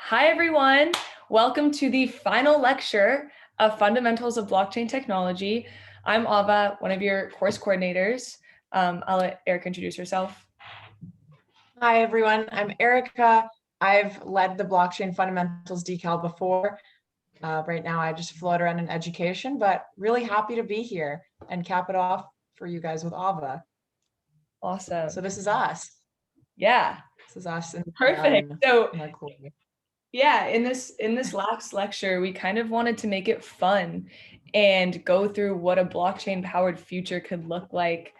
Hi, everyone. Welcome to the final lecture of Fundamentals of Blockchain Technology. I'm Ava, one of your course coordinators. I'll let Erica introduce herself. Hi, everyone. I'm Erica. I've led the blockchain fundamentals decal before. Right now, I just float around in education, but really happy to be here and cap it off for you guys with Ava. Awesome. So this is us. Yeah. This is us. Perfect. So in our core. yeah, in this last lecture, we kind of wanted to make it fun and go through what a blockchain powered future could look like.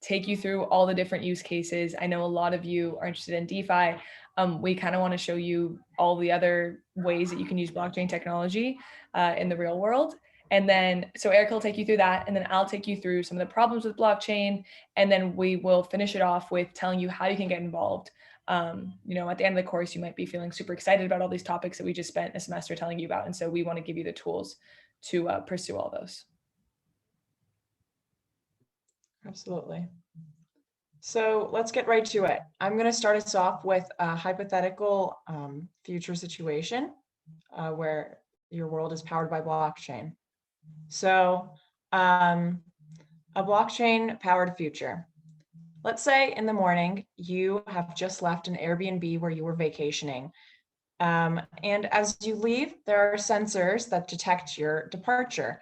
Take you through all the different use cases. I know a lot of you are interested in DeFi. We kind of want to show you all the other ways that you can use blockchain technology in the real world. And then, so Erica will take you through that, and then I'll take you through some of the problems with blockchain, and then we will finish it off with telling you how you can get involved. At the end of the course, you might be feeling super excited about all these topics that we just spent a semester telling you about. And so we want to give you the tools to pursue all those. Absolutely. So let's get right to it. I'm going to start us off with a hypothetical future situation where your world is powered by blockchain. So a blockchain powered future. Let's say in the morning, you have just left an Airbnb where you were vacationing. And as you leave, there are sensors that detect your departure.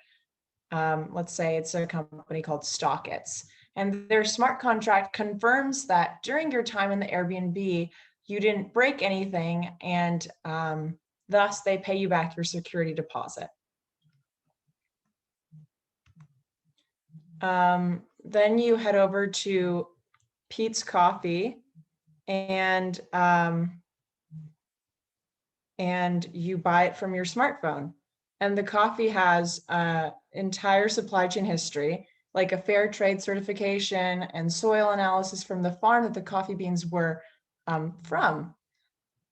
Let's say it's a company called Stockits. And their smart contract confirms that during your time in the Airbnb, you didn't break anything, and thus they pay you back your security deposit. Then you head over to Pete's Coffee and you buy it from your smartphone. And the coffee has entire supply chain history, like a fair trade certification and soil analysis from the farm that the coffee beans were from.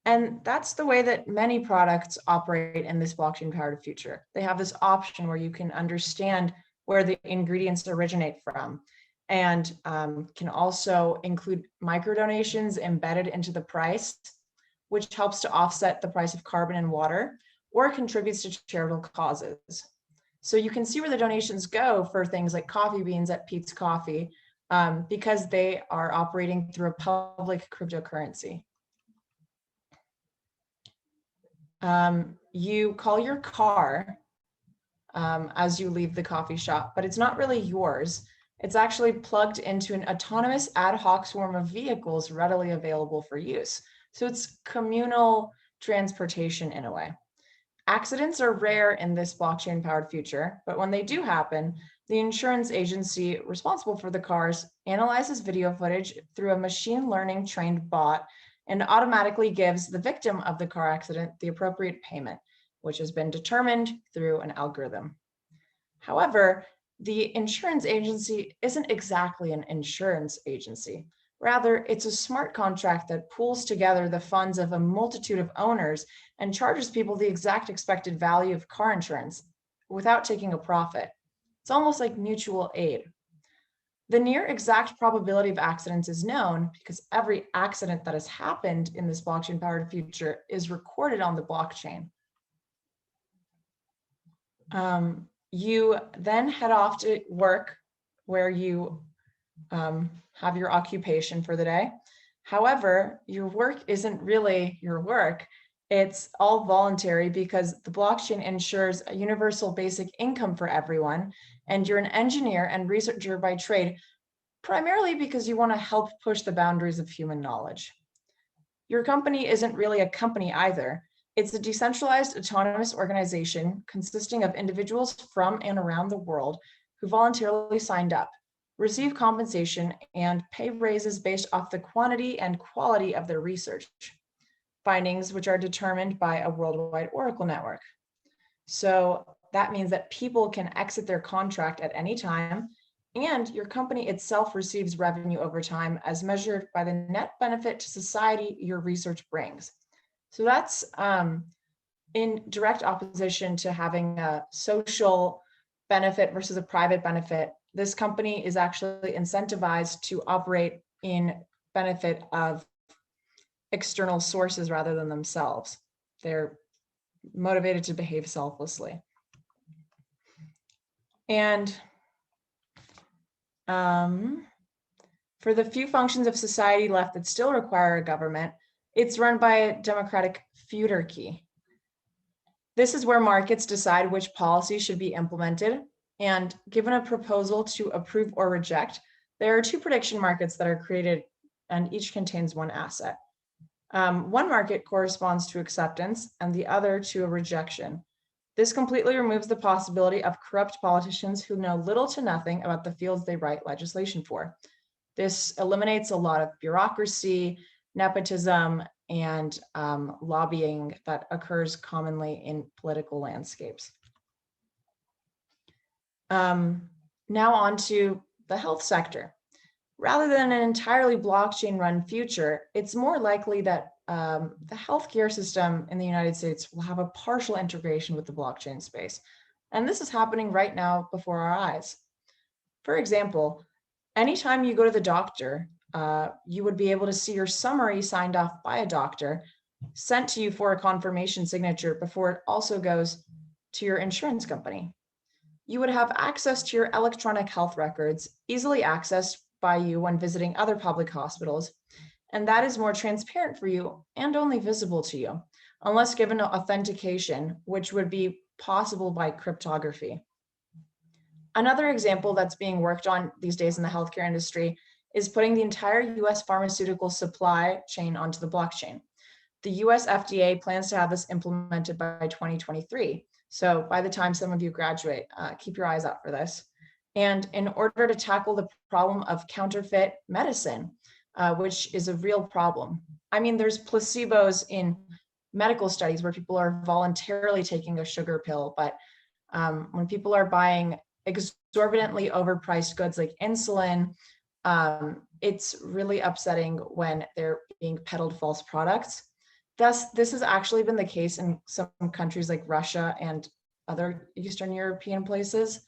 And that's the way that many products operate in this blockchain-powered future. They have this option where you can understand where the ingredients originate from, and can also include micro donations embedded into the price, which helps to offset the price of carbon and water, or contributes to charitable causes. So you can see where the donations go for things like coffee beans at Pete's Coffee, because they are operating through a public cryptocurrency. You call your car as you leave the coffee shop, but it's not really yours. It's actually plugged into an autonomous ad hoc swarm of vehicles readily available for use. So it's communal transportation in a way. Accidents are rare in this blockchain-powered future, but when they do happen, the insurance agency responsible for the cars analyzes video footage through a machine learning trained bot and automatically gives the victim of the car accident the appropriate payment, which has been determined through an algorithm. However, the insurance agency isn't exactly an insurance agency. Rather, it's a smart contract that pools together the funds of a multitude of owners and charges people the exact expected value of car insurance without taking a profit. It's almost like mutual aid. The near exact probability of accidents is known because every accident that has happened in this blockchain-powered future is recorded on the blockchain. You then head off to work where you have your occupation for the day. However, your work isn't really your work. It's all voluntary because the blockchain ensures a universal basic income for everyone. And you're an engineer and researcher by trade, primarily because you want to help push the boundaries of human knowledge. Your company isn't really a company either. It's a decentralized autonomous organization consisting of individuals from and around the world who voluntarily signed up, receive compensation, and pay raises based off the quantity and quality of their research findings, which are determined by a worldwide Oracle network. So that means that people can exit their contract at any time, and your company itself receives revenue over time as measured by the net benefit to society your research brings. So that's in direct opposition to having a social benefit versus a private benefit. This company is actually incentivized to operate in benefit of external sources rather than themselves. They're motivated to behave selflessly. And for the few functions of society left that still require a government, it's run by a democratic feudarchy. This is where markets decide which policies should be implemented. And given a proposal to approve or reject, there are two prediction markets that are created, and each contains one asset. One market corresponds to acceptance and the other to a rejection. This completely removes the possibility of corrupt politicians who know little to nothing about the fields they write legislation for. This eliminates a lot of bureaucracy, nepotism, and lobbying that occurs commonly in political landscapes. Now on to the health sector. Rather than an entirely blockchain-run future, it's more likely that the healthcare system in the United States will have a partial integration with the blockchain space. And this is happening right now before our eyes. For example, anytime you go to the doctor, you would be able to see your summary signed off by a doctor, sent to you for a confirmation signature before it also goes to your insurance company. You would have access to your electronic health records, easily accessed by you when visiting other public hospitals, and that is more transparent for you and only visible to you, unless given authentication, which would be possible by cryptography. Another example that's being worked on these days in the healthcare industry is putting the entire US pharmaceutical supply chain onto the blockchain. The US FDA plans to have this implemented by 2023. So by the time some of you graduate, keep your eyes out for this. And in order to tackle the problem of counterfeit medicine, which is a real problem. I mean, there's placebos in medical studies where people are voluntarily taking a sugar pill, but when people are buying exorbitantly overpriced goods like insulin, it's really upsetting when they're being peddled false products. Thus, this has actually been the case in some countries like Russia and other Eastern European places.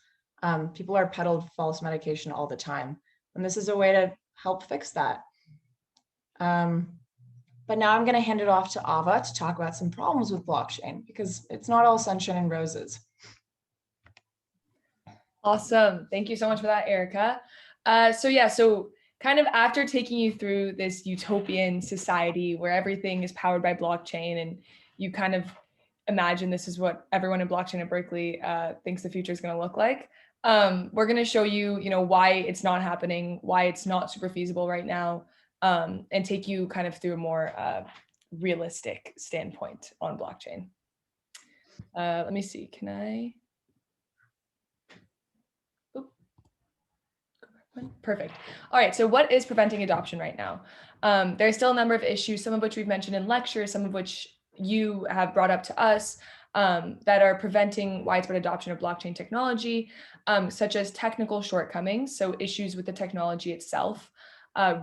People are peddled false medication all the time. And this is a way to help fix that. But now I'm going to hand it off to Ava to talk about some problems with blockchain, because it's not all sunshine and roses. Awesome. Thank you so much for that, Erica. So kind of after taking you through this utopian society where everything is powered by blockchain, and you kind of imagine this is what everyone in blockchain at Berkeley thinks the future is going to look like, we're going to show you, why it's not happening, why it's not super feasible right now, and take you kind of through a more realistic standpoint on blockchain. Let me see. Can I? Perfect. All right, so what is preventing adoption right now? There's still a number of issues, some of which we've mentioned in lectures, some of which you have brought up to us, that are preventing widespread adoption of blockchain technology, such as technical shortcomings, so issues with the technology itself,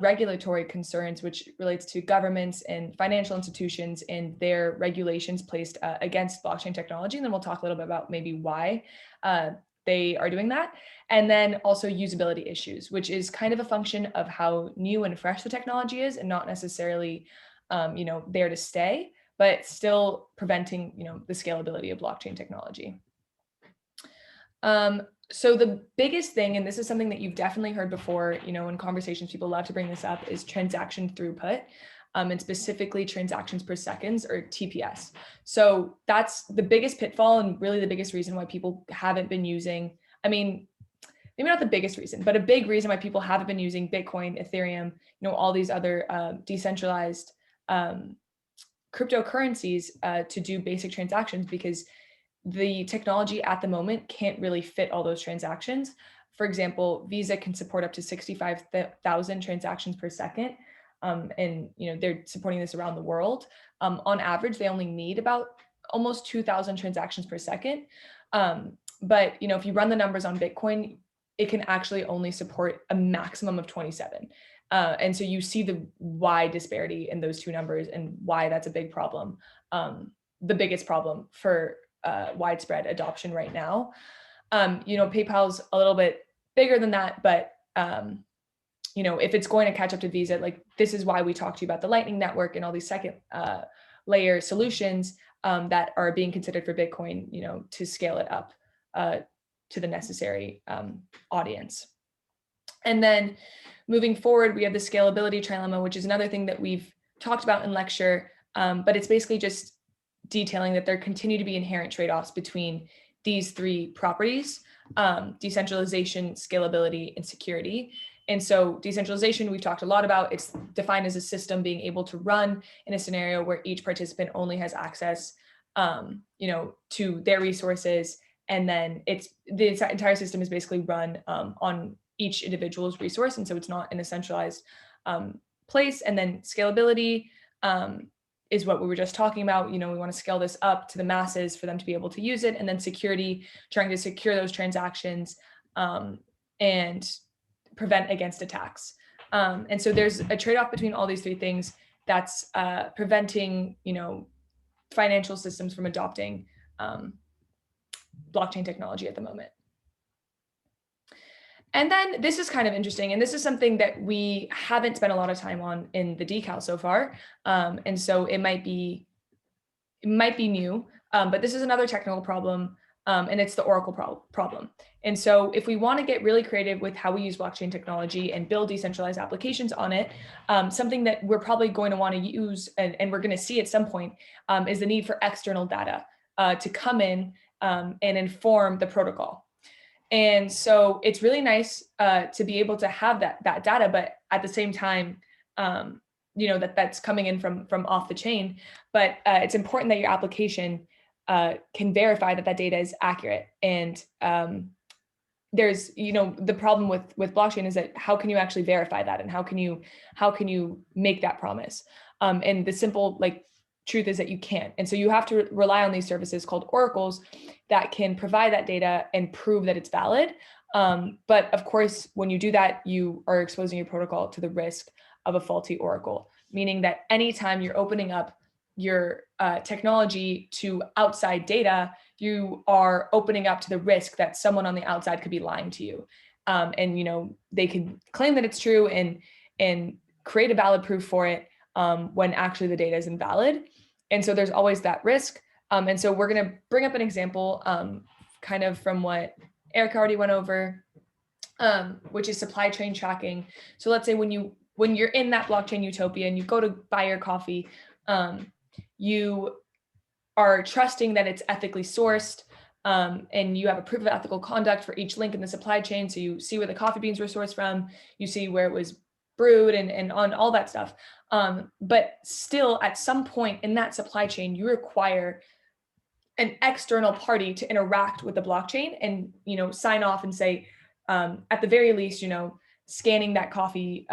regulatory concerns, which relates to governments and financial institutions and their regulations placed against blockchain technology. And then we'll talk a little bit about maybe why they are doing that. And then also usability issues, which is kind of a function of how new and fresh the technology is, and not necessarily, there to stay, but still preventing, the scalability of blockchain technology. So the biggest thing, and this is something that you've definitely heard before, in conversations, people love to bring this up, is transaction throughput. And specifically transactions per seconds, or TPS. So that's the biggest pitfall, and really the biggest reason why people haven't been using, maybe not the biggest reason, but a big reason why people haven't been using Bitcoin, Ethereum, all these other decentralized cryptocurrencies to do basic transactions, because the technology at the moment can't really fit all those transactions. For example, Visa can support up to 65,000 transactions per second. And they're supporting this around the world. On average, they only need about almost 2,000 transactions per second. But if you run the numbers on Bitcoin, it can actually only support a maximum of 27. And so you see the wide disparity in those two numbers, and why that's a big problem. The biggest problem for widespread adoption right now. PayPal's a little bit bigger than that, but you know, if it's going to catch up to Visa, like this is why we talked to you about the Lightning Network and all these second layer solutions that are being considered for Bitcoin, you know, to scale it up to the necessary audience. And then moving forward, we have the scalability trilemma, which is another thing that we've talked about in lecture, but it's basically just detailing that there continue to be inherent trade-offs between these three properties: decentralization, scalability, and security. And so decentralization, we've talked a lot about. It's defined as a system being able to run in a scenario where each participant only has access, you know, to their resources. And then the entire system is basically run on each individual's resource. And so it's not in a centralized place. And then scalability is what we were just talking about. You know, we want to scale this up to the masses for them to be able to use it. And then security, trying to secure those transactions and prevent against attacks. And so there's a trade-off between all these three things that's preventing, you know, financial systems from adopting blockchain technology at the moment. And then this is kind of interesting, and this is something that we haven't spent a lot of time on in the decal so far. And so it might be new, but this is another technical problem, and it's the Oracle problem. And so if we want to get really creative with how we use blockchain technology and build decentralized applications on it, something that we're probably going to want to use, and we're going to see at some point, is the need for external data to come in and inform the protocol. And so it's really nice to be able to have that data, but at the same time, you know, that's coming in from off the chain. But it's important that your application can verify that data is accurate. And there's, you know, the problem with blockchain is that how can you actually verify that, and how can you make that promise? And the simple truth is that you can't. And so you have to rely on these services called oracles that can provide that data and prove that it's valid. But of course, when you do that, you are exposing your protocol to the risk of a faulty oracle, meaning that anytime you're opening up your technology to outside data, you are opening up to the risk that someone on the outside could be lying to you. And, you know, they could claim that it's true and create a valid proof for it when actually the data is invalid. And so there's always that risk. And so we're going to bring up an example kind of from what Eric already went over, which is supply chain tracking. So let's say when you're in that blockchain utopia and you go to buy your coffee, you are trusting that it's ethically sourced, and you have a proof of ethical conduct for each link in the supply chain. So you see where the coffee beans were sourced from, you see where it was brewed and on all that stuff. But still, at some point in that supply chain, you require an external party to interact with the blockchain and, you know, sign off and say, at the very least, you know, scanning that coffee,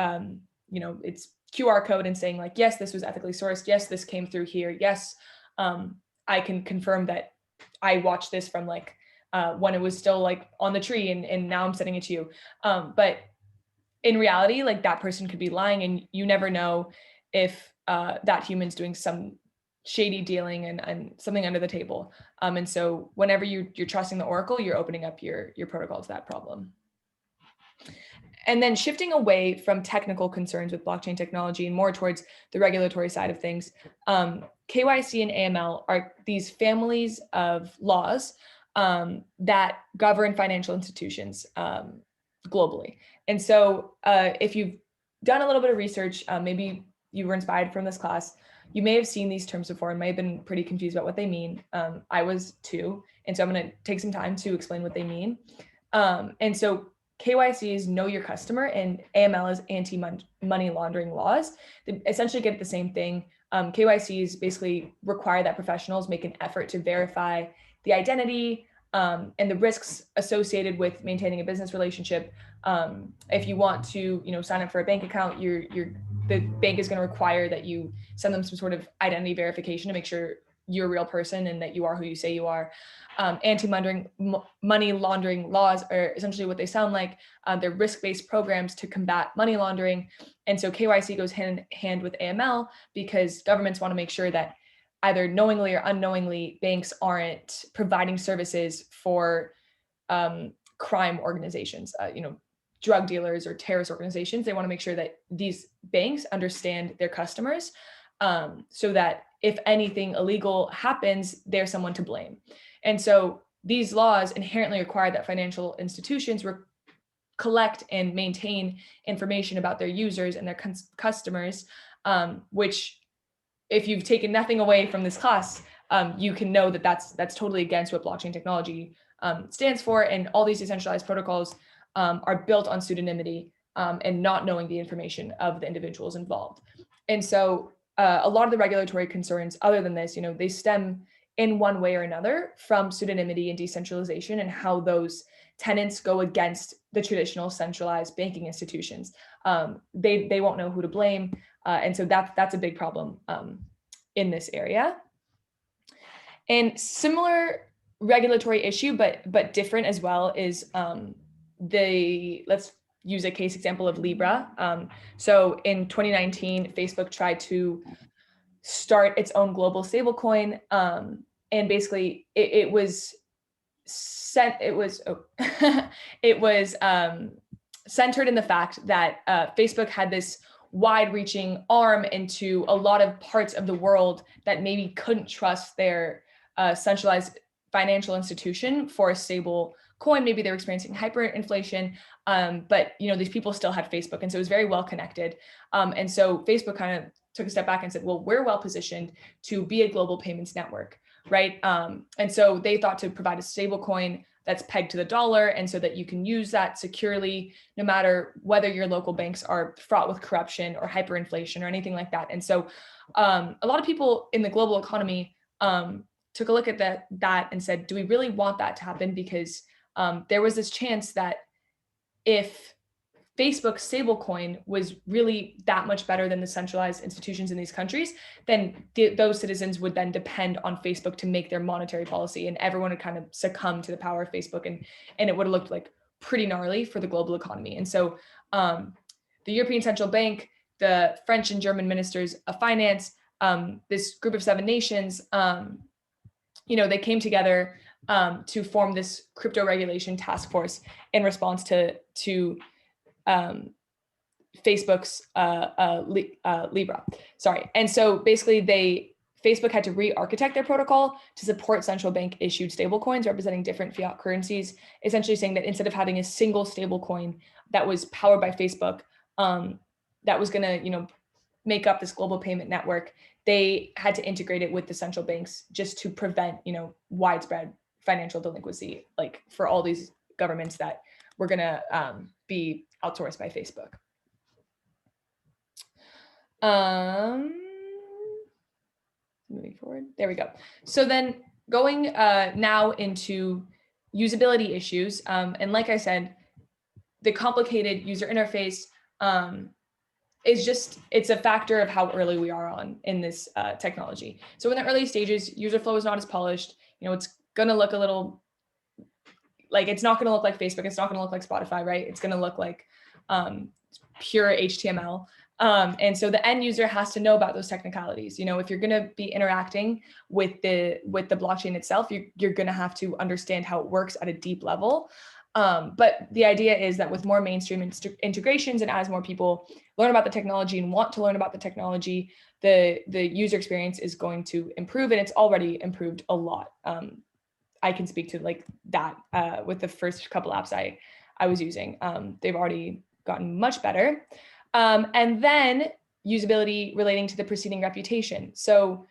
you know, it's QR code and saying like, yes, this was ethically sourced. Yes, this came through here. Yes, I can confirm that I watched this from when it was still on the tree and now I'm sending it to you. But in reality, that person could be lying, and you never know if that human's doing some shady dealing and something under the table. And so whenever you're trusting the oracle, you're opening up your protocol to that problem. And then shifting away from technical concerns with blockchain technology and more towards the regulatory side of things, KYC and AML are these families of laws that govern financial institutions globally. And so if you've done a little bit of research, maybe you were inspired from this class, you may have seen these terms before and may have been pretty confused about what they mean. I was too. And so I'm going to take some time to explain what they mean. And so KYC is know your customer, and AML is anti-money laundering laws. They essentially get the same thing. KYCs basically require that professionals make an effort to verify the identity and the risks associated with maintaining a business relationship. If you want to, you know, sign up for a bank account, the bank is going to require that you send them some sort of identity verification to make sure you're a real person and that you are who you say you are. Anti-money laundering laws are essentially what they sound like. They're risk-based programs to combat money laundering. And so KYC goes hand in hand with AML because governments want to make sure that either knowingly or unknowingly banks aren't providing services for crime organizations, you know, drug dealers or terrorist organizations. They want to make sure that these banks understand their customers, so that if anything illegal happens, there's someone to blame. And so these laws inherently require that financial institutions collect and maintain information about their users and their customers, which, if you've taken nothing away from this class, you can know that that's totally against what blockchain technology stands for. And all these decentralized protocols are built on pseudonymity and not knowing the information of the individuals involved. And so a lot of the regulatory concerns, other than this, they stem in one way or another from pseudonymity and decentralization, and how those tenants go against the traditional centralized banking institutions. They won't know who to blame. And so that's a big problem in this area. And similar regulatory issue, but different as well, is let's use a case example of Libra. So in 2019, Facebook tried to start its own global stablecoin, and basically it was centered in the fact that Facebook had this wide-reaching arm into a lot of parts of the world that maybe couldn't trust their centralized financial institution for a stable coin. Maybe they were experiencing hyperinflation, but these people still had Facebook, and so it was very well connected. And so Facebook kind of took a step back and said, well, we're well positioned to be a global payments network, right? And so they thought to provide a stable coin that's pegged to the dollar, and so that you can use that securely, no matter whether your local banks are fraught with corruption or hyperinflation or anything like that. And so a lot of people in the global economy took a look at that and said, do we really want that to happen? Because there was this chance that if Facebook's stablecoin was really that much better than the centralized institutions in these countries, then those citizens would then depend on Facebook to make their monetary policy, and everyone would kind of succumb to the power of Facebook, and it would have looked like pretty gnarly for the global economy. And so the European Central Bank, the French and German ministers of finance, this group of 7 nations, they came together to form this crypto regulation task force in response to Facebook's Libra. Sorry. And so basically Facebook had to re-architect their protocol to support central bank issued stablecoins representing different fiat currencies, essentially saying that instead of having a single stablecoin that was powered by Facebook, that was going to, make up this global payment network, they had to integrate it with the central banks just to prevent, widespread financial delinquency, like for all these governments that were going to be outsourced by Facebook. Moving forward, there we go. So then going now into usability issues, and like I said, the complicated user interface it's a factor of how early we are in this technology. So in the early stages, user flow is not as polished. It's going to look a little like, it's not going to look like Facebook. It's not going to look like Spotify, right? It's going to look like pure HTML. And so the end user has to know about those technicalities. If you're going to be interacting with the blockchain itself, you're going to have to understand how it works at a deep level. But the idea is that with more mainstream integrations, and as more people learn about the technology and want to learn about the technology, the user experience is going to improve, and it's already improved a lot. I can speak to like that with the first couple apps I was using. They've already gotten much better. And then usability relating to the preceding reputation. So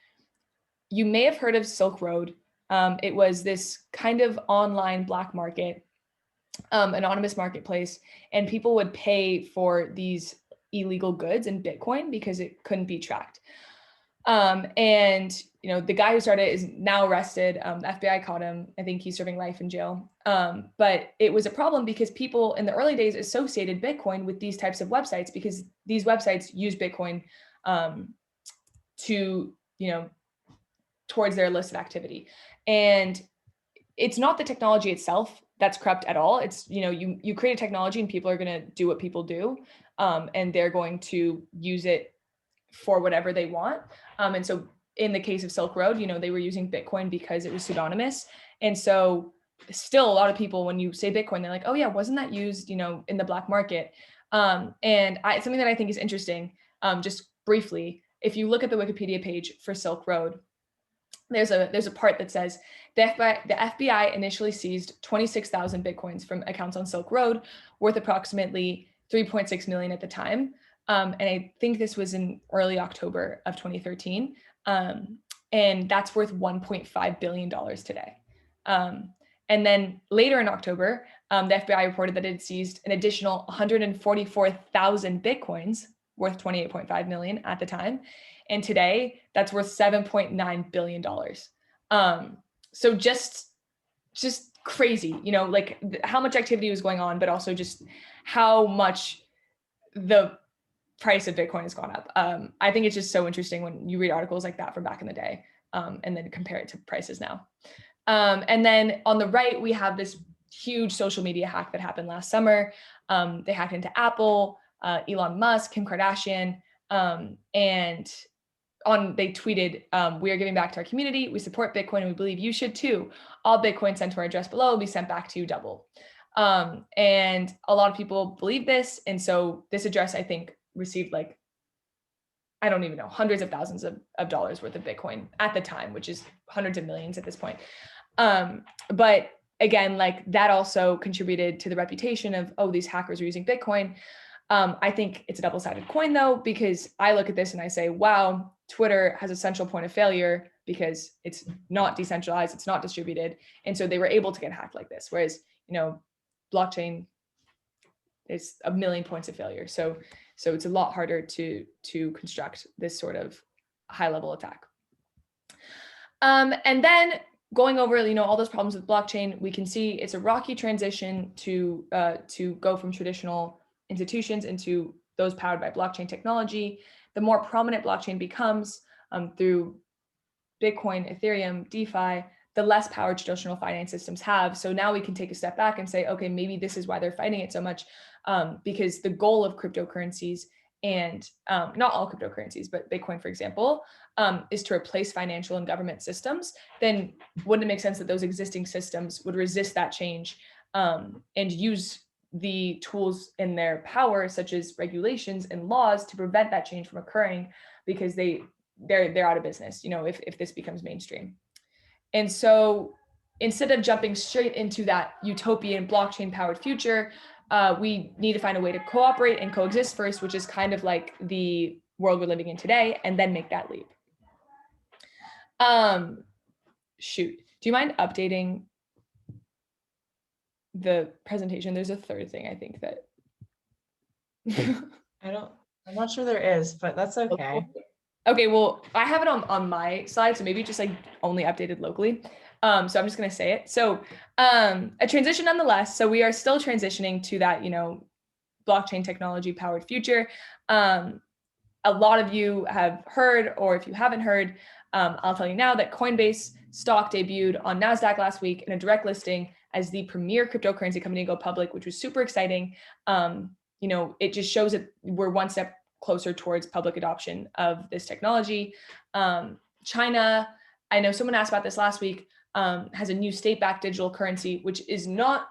you may have heard of Silk Road. It was this kind of online black market, anonymous marketplace, and people would pay for these illegal goods in Bitcoin because it couldn't be tracked. And the guy who started it is now arrested. The FBI caught him. I think he's serving life in jail. But it was a problem because people in the early days associated Bitcoin with these types of websites, because these websites use Bitcoin to, towards their illicit activity. And it's not the technology itself that's corrupt at all. It's, you create a technology and people are going to do what people do. And they're going to use it for whatever they want. And so in the case of Silk Road, they were using Bitcoin because it was pseudonymous. And so still a lot of people, when you say Bitcoin, they're like, oh yeah, wasn't that used, you know, in the black market? And something that I think is interesting, just briefly, if you look at the Wikipedia page for Silk Road, there's a part that says the FBI initially seized 26,000 Bitcoins from accounts on Silk Road, worth approximately 3.6 million at the time. And I think this was in early October of 2013. And that's worth $1.5 billion today. And then later in October, the FBI reported that it had seized an additional 144,000 Bitcoins, worth 28.5 million at the time. And today that's worth $7.9 billion. So just crazy, you know, like how much activity was going on, but also just how much the price of Bitcoin has gone up. I think it's just so interesting when you read articles like that from back in the day, and then compare it to prices now. And then on the right, we have this huge social media hack that happened last summer. They hacked into Apple, Elon Musk, Kim Kardashian, and they tweeted, we are giving back to our community. We support Bitcoin and we believe you should too. All Bitcoin sent to our address below will be sent back to you double. And a lot of people believe this. And so this address, I think, received like, I don't even know, hundreds of thousands of dollars worth of Bitcoin at the time, which is hundreds of millions at this point. But again, like that also contributed to the reputation of, oh, these hackers are using Bitcoin. I think it's a double-sided coin though, because I look at this and I say, wow, Twitter has a central point of failure because it's not decentralized, it's not distributed. And so they were able to get hacked like this. Whereas, you know, blockchain is a million points of failure. So it's a lot harder to construct this sort of high level attack. And then going over, you know, all those problems with blockchain, we can see it's a rocky transition to go from traditional institutions into those powered by blockchain technology. The more prominent blockchain becomes through Bitcoin, Ethereum, DeFi, the less power traditional finance systems have. So now we can take a step back and say, okay, maybe this is why they're fighting it so much, because the goal of cryptocurrencies, and not all cryptocurrencies, but Bitcoin, for example, is to replace financial and government systems. Then wouldn't it make sense that those existing systems would resist that change and use the tools in their power, such as regulations and laws, to prevent that change from occurring, because they're out of business, you know, if this becomes mainstream. And so instead of jumping straight into that utopian blockchain powered future, we need to find a way to cooperate and coexist first, which is kind of like the world we're living in today, and then make that leap. Shoot, do you mind updating the presentation? There's a third thing I think that I'm not sure there is, but that's okay. Okay, well, I have it on my slide, so maybe just like only updated locally. So I'm just gonna say it. So a transition nonetheless. So we are still transitioning to that, you know, blockchain technology powered future. A lot of you have heard, or if you haven't heard, I'll tell you now that Coinbase stock debuted on NASDAQ last week in a direct listing as the premier cryptocurrency company to go public, which was super exciting. You know, it just shows that we're one step closer towards public adoption of this technology. China, I know someone asked about this last week, has a new state-backed digital currency, which is not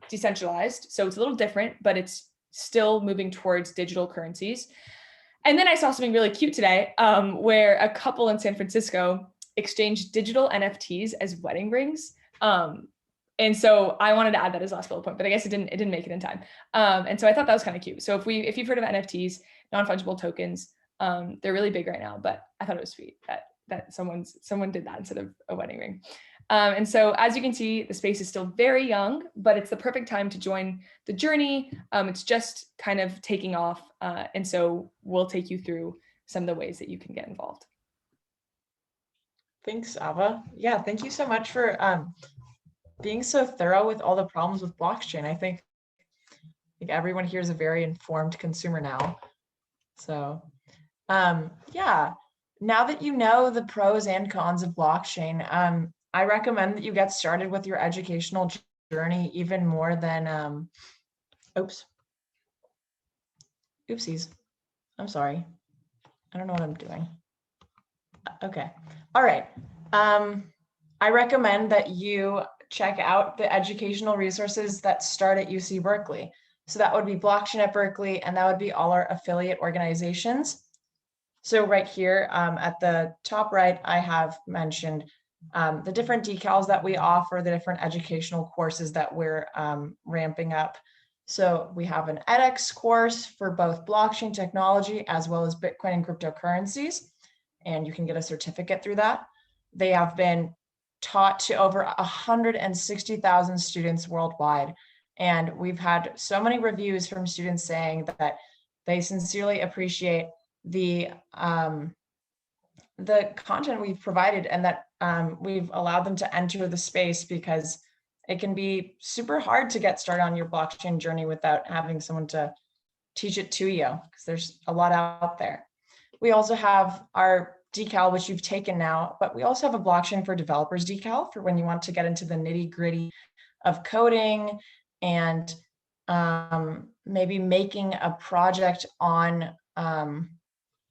decentralized. So it's a little different, but it's still moving towards digital currencies. And then I saw something really cute today, where a couple in San Francisco exchanged digital NFTs as wedding rings. And so I wanted to add that as last bullet point, but I guess it didn't make it in time. And so I thought that was kind of cute. So if you've heard of NFTs, non-fungible tokens, they're really big right now, but I thought it was sweet that someone did that instead of a wedding ring. And so as you can see, the space is still very young, but it's the perfect time to join the journey. It's just kind of taking off. And so we'll take you through some of the ways that you can get involved. Thanks, Ava. Yeah, thank you so much for being so thorough with all the problems with blockchain. I think everyone here is a very informed consumer now. So yeah, now that you know the pros and cons of blockchain, I recommend that you get started with your educational journey even more than, oopsies, I'm sorry. I don't know what I'm doing. Okay, all right. I recommend that you check out the educational resources that start at UC Berkeley. So that would be Blockchain at Berkeley, and that would be all our affiliate organizations. So right here at the top right, I have mentioned the different decals that we offer, the different educational courses that we're ramping up. So we have an edX course for both blockchain technology as well as Bitcoin and cryptocurrencies, and you can get a certificate through that. They have been taught to over 160,000 students worldwide. And we've had so many reviews from students saying that they sincerely appreciate the content we've provided, and that we've allowed them to enter the space, because it can be super hard to get started on your blockchain journey without having someone to teach it to you, because there's a lot out there. We also have our decal, which you've taken now, but we also have a blockchain for developers decal for when you want to get into the nitty gritty of coding and maybe making a project on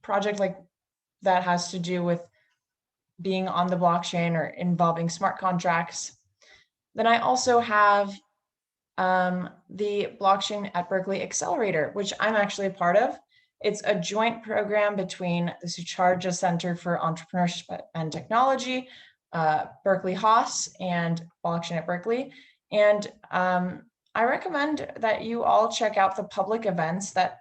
project like that has to do with being on the blockchain or involving smart contracts. Then I also have the Blockchain at Berkeley Accelerator, which I'm actually a part of. It's a joint program between the Sucharja Center for Entrepreneurship and Technology, Berkeley Haas, and Blockchain at Berkeley. And I recommend that you all check out the public events that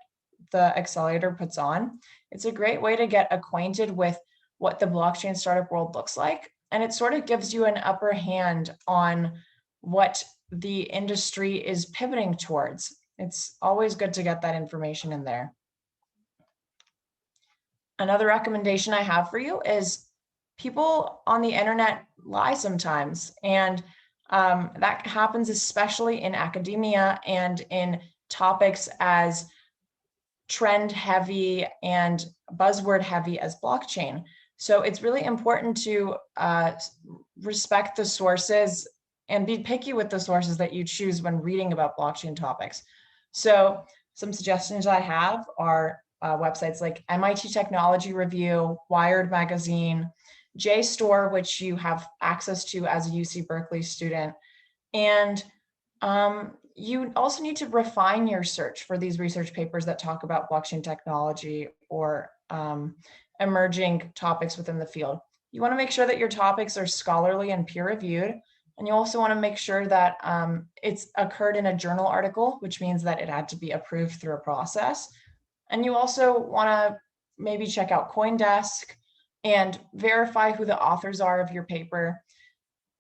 the accelerator puts on. It's a great way to get acquainted with what the blockchain startup world looks like. And it sort of gives you an upper hand on what the industry is pivoting towards. It's always good to get that information in there. Another recommendation I have for you is people on the internet lie sometimes. And that happens especially in academia and in topics as trend heavy and buzzword heavy as blockchain. So it's really important to respect the sources and be picky with the sources that you choose when reading about blockchain topics. So some suggestions I have are websites like MIT Technology Review, Wired Magazine, JSTOR, which you have access to as a UC Berkeley student. And you also need to refine your search for these research papers that talk about blockchain technology or emerging topics within the field. You want to make sure that your topics are scholarly and peer-reviewed. And you also want to make sure that it's occurred in a journal article, which means that it had to be approved through a process. And you also want to maybe check out CoinDesk and verify who the authors are of your paper.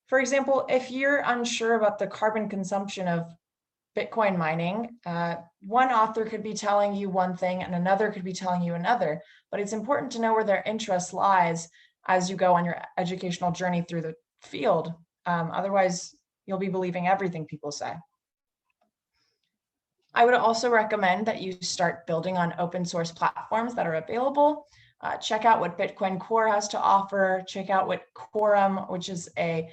For example, if you're unsure about the carbon consumption of Bitcoin mining, one author could be telling you one thing and another could be telling you another, but it's important to know where their interest lies as you go on your educational journey through the field. Otherwise, you'll be believing everything people say. I would also recommend that you start building on open source platforms that are available. Check out what Bitcoin Core has to offer. Check out what Quorum, which is a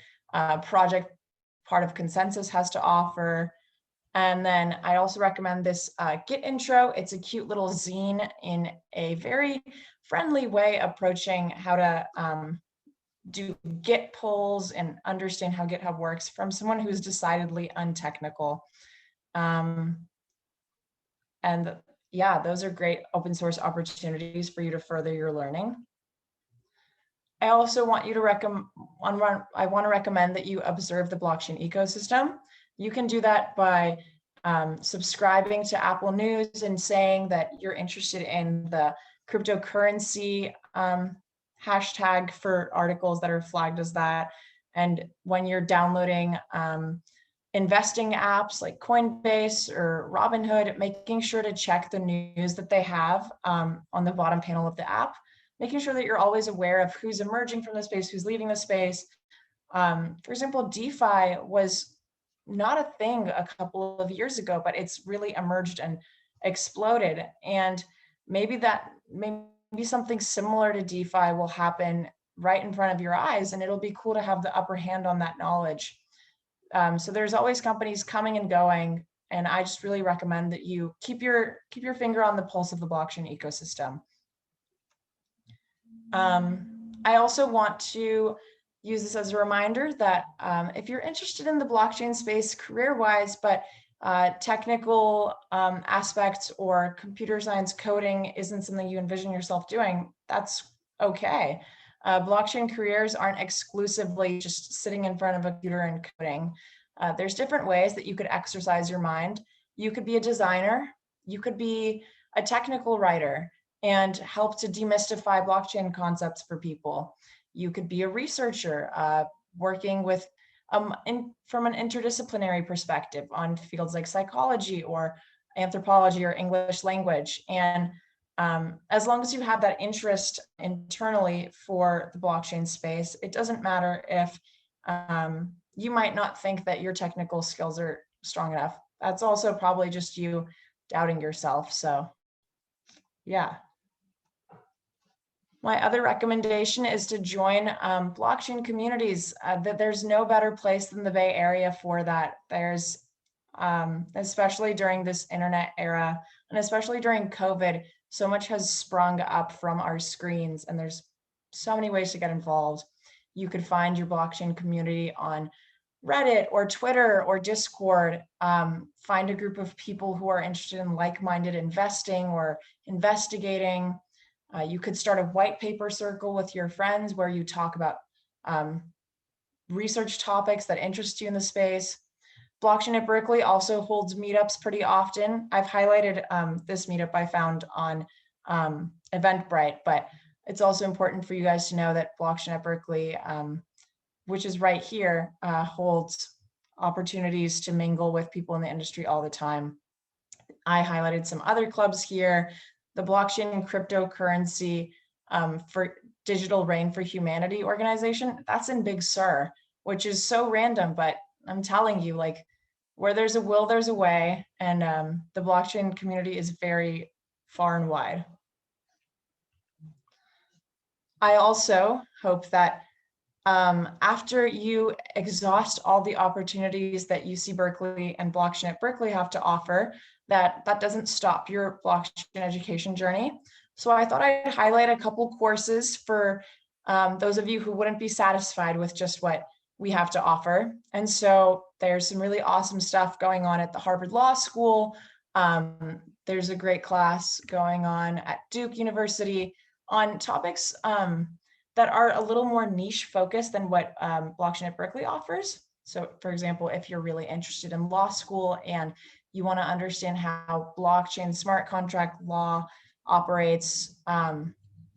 project part of Consensus, has to offer. And then I also recommend this Git Intro. It's a cute little zine in a very friendly way approaching how to do Git pulls and understand how GitHub works from someone who's decidedly untechnical. And yeah, those are great open source opportunities for you to further your learning. I also want you to recommend that you observe the blockchain ecosystem. You can do that by subscribing to Apple News and saying that you're interested in the cryptocurrency hashtag for articles that are flagged as that. And when you're downloading investing apps like Coinbase or Robinhood, making sure to check the news that they have on the bottom panel of the app, making sure that you're always aware of who's emerging from the space, who's leaving the space. For example, DeFi was not a thing a couple of years ago, but it's really emerged and exploded. And maybe something similar to DeFi will happen right in front of your eyes, and it'll be cool to have the upper hand on that knowledge. So there's always companies coming and going, and I just really recommend that you keep your finger on the pulse of the blockchain ecosystem. I also want to use this as a reminder that if you're interested in the blockchain space career-wise, but technical aspects or computer science coding isn't something you envision yourself doing, that's okay. Blockchain careers aren't exclusively just sitting in front of a computer and coding. There's different ways that you could exercise your mind. You could be a designer, you could be a technical writer and help to demystify blockchain concepts for people. You could be a researcher working with from an interdisciplinary perspective on fields like psychology or anthropology or English language. And as long as you have that interest internally for the blockchain space, it doesn't matter if you might not think that your technical skills are strong enough. That's also probably just you doubting yourself. So yeah. My other recommendation is to join blockchain communities. That there's no better place than the Bay Area for that. There's, especially during this internet era, and especially during COVID, so much has sprung up from our screens, and there's so many ways to get involved. You could find your blockchain community on Reddit or Twitter or Discord. Find a group of people who are interested in like-minded investing or investigating. You could start a white paper circle with your friends where you talk about research topics that interest you in the space. Blockchain at Berkeley also holds meetups pretty often. I've highlighted this meetup I found on Eventbrite, but it's also important for you guys to know that Blockchain at Berkeley, which is right here, holds opportunities to mingle with people in the industry all the time. I highlighted some other clubs here. The Blockchain and Cryptocurrency for Digital Reign for Humanity organization, that's in Big Sur, which is so random, but I'm telling you, like, where there's a will, there's a way, and the blockchain community is very far and wide. I also hope that after you exhaust all the opportunities that UC Berkeley and Blockchain at Berkeley have to offer, that doesn't stop your blockchain education journey. So I thought I'd highlight a couple courses for those of you who wouldn't be satisfied with just what we have to offer. And so there's some really awesome stuff going on at the Harvard Law School. There's a great class going on at Duke University on topics that are a little more niche focused than what Blockchain at Berkeley offers. So for example, if you're really interested in law school and you want to understand how blockchain smart contract law operates,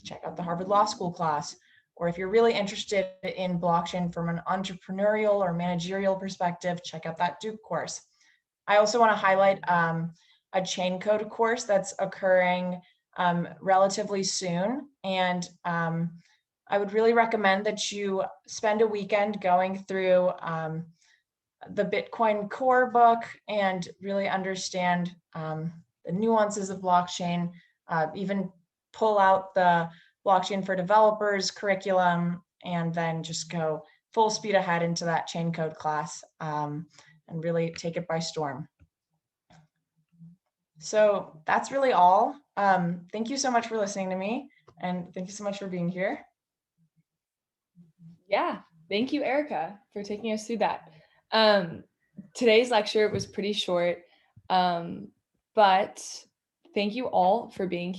check out the Harvard Law School class. Or if you're really interested in blockchain from an entrepreneurial or managerial perspective, check out that Duke course. I also want to highlight a chain code course that's occurring relatively soon. And I would really recommend that you spend a weekend going through the Bitcoin core book and really understand the nuances of blockchain, even pull out the blockchain for developers curriculum, and then just go full speed ahead into that chain code class and really take it by storm. So that's really all. Thank you so much for listening to me, and thank you so much for being here. Yeah, thank you, Erica, for taking us through that. Today's lecture was pretty short, but thank you all for being here.